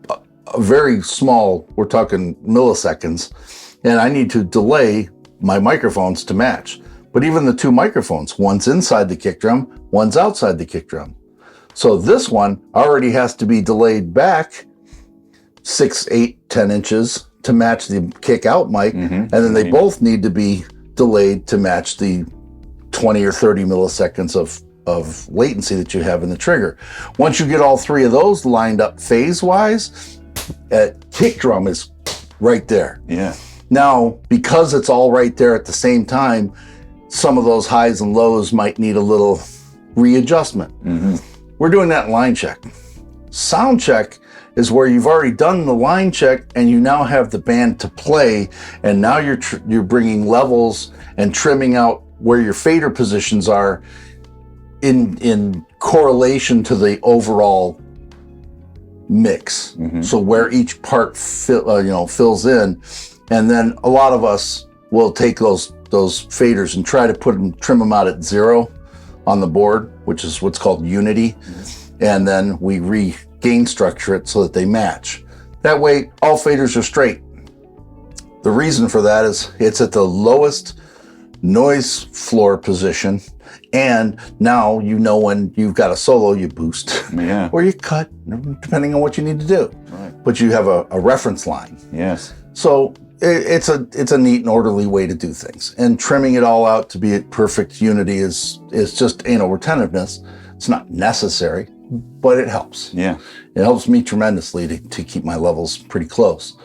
a very small, we're talking milliseconds, and I need to delay my microphones to match. But even the 2 microphones, one's inside the kick drum, one's outside the kick drum. So this one already has to be delayed back 6, 8, 10 inches to match the kick out mic, and then they both need to be delayed to match the 20 or 30 milliseconds of latency that you have in the trigger. Once you get all 3 of those lined up phase-wise, kick drum is right there. Yeah. Now, because it's all right there at the same time, some of those highs and lows might need a little readjustment. We're doing that in line check. Sound check is where you've already done the line check and you now have the band to play, and now you're bringing levels and trimming out where your fader positions are in correlation to the overall mix. So where each part fills in, and then a lot of us will take those faders and try to trim them out at 0 on the board, which is what's called unity, and then we gain structure it so that they match. That way, all faders are straight. The reason for that is it's at the lowest noise floor position, and now when you've got a solo, you boost or you cut, depending on what you need to do. Right. But you have a reference line. Yes. So it's a neat and orderly way to do things. And trimming it all out to be at perfect unity is just retentiveness. It's not necessary, but it helps. Yeah. It helps me tremendously to keep my levels pretty close.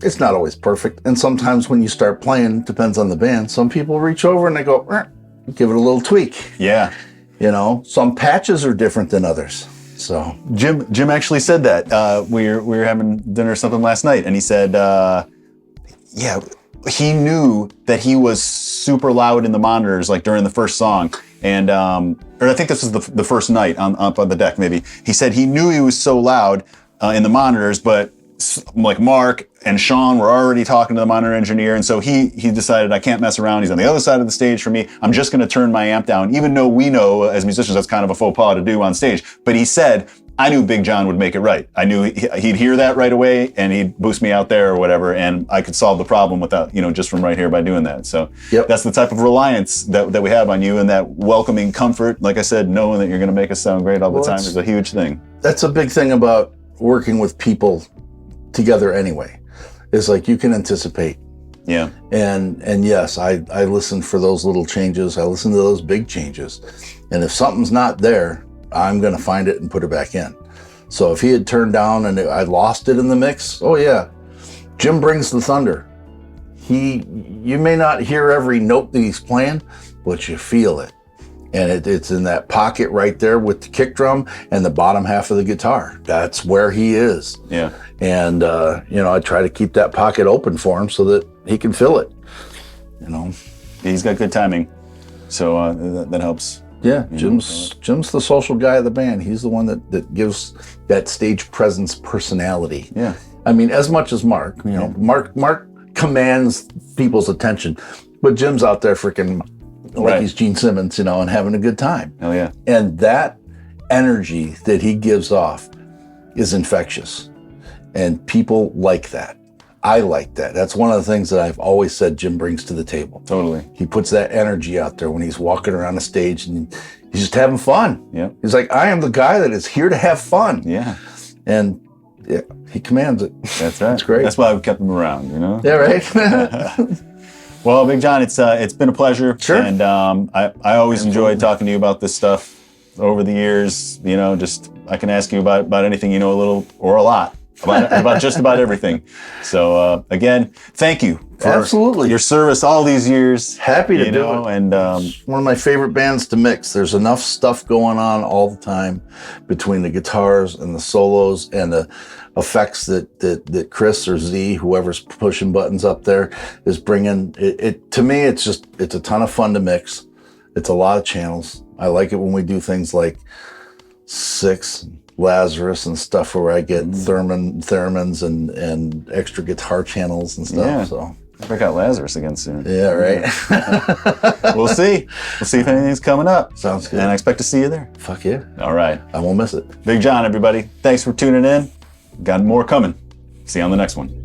It's not always perfect. And sometimes when you start playing, depends on the band, some people reach over and they go, give it a little tweak. Yeah. Some patches are different than others. So Jim actually said that. We were having dinner or something last night, and he said, he knew that he was super loud in the monitors, like during the first song. And, or I think this was the first night up on the deck, maybe. He said he knew he was so loud in the monitors, but like Mark and Sean were already talking to the monitor engineer, and so he decided I can't mess around. He's on the other side of the stage for me. I'm just going to turn my amp down, even though we know as musicians that's kind of a faux pas to do on stage. But he said, I knew Big John would make it right. I knew he'd hear that right away, and he'd boost me out there or whatever, and I could solve the problem without, just from right here by doing that. So That's the type of reliance that we have on you, and that welcoming comfort. Like I said, knowing that you're going to make us sound great all the time is a huge thing. That's a big thing about working with people together anyway. It's like you can anticipate. Yeah. And yes, I listen for those little changes. I listen to those big changes. And if something's not there, I'm going to find it and put it back in. So if he had turned down and I lost it in the mix, Jim brings the thunder. you may not hear every note that he's playing, but you feel it. And it's in that pocket right there with the kick drum and the bottom half of the guitar. That's where he is. Yeah. And, I try to keep that pocket open for him so that he can fill it, He's got good timing. So that helps. Yeah, Jim's the social guy of the band. He's the one that gives that stage presence personality. Yeah. I mean, as much as Mark, Mark commands people's attention, but Jim's out there freaking like he's Gene Simmons, and having a good time. Oh yeah. And that energy that he gives off is infectious. And people like that. I like that. That's one of the things that I've always said Jim brings to the table. Totally. He puts that energy out there when he's walking around the stage and he's just having fun. Yeah. He's like, I am the guy that is here to have fun. Yeah. And he commands it. That's right. That's great. That's why I've kept him around, Yeah, right? Well, Big John, it's been a pleasure. Sure. And I always enjoy talking to you about this stuff over the years. Just I can ask you about anything, a little or a lot. About just about everything. So again, thank you for Absolutely. your service all these years. Happy to do it. And one of my favorite bands to mix. There's enough stuff going on all the time between the guitars and the solos and the effects that Chris or Z, whoever's pushing buttons up there, is bringing. It to me, it's a ton of fun to mix. It's a lot of channels. I like it when we do things like Six, Lazarus and stuff where I get theremins and extra guitar channels and stuff. Yeah. So I got Lazarus again soon. yeah, right. We'll see. We'll see if anything's coming up. Sounds good. And I expect to see you there. Fuck yeah. All right. I won't miss it. Big John, everybody. Thanks for tuning in. Got more coming. See you on the next one.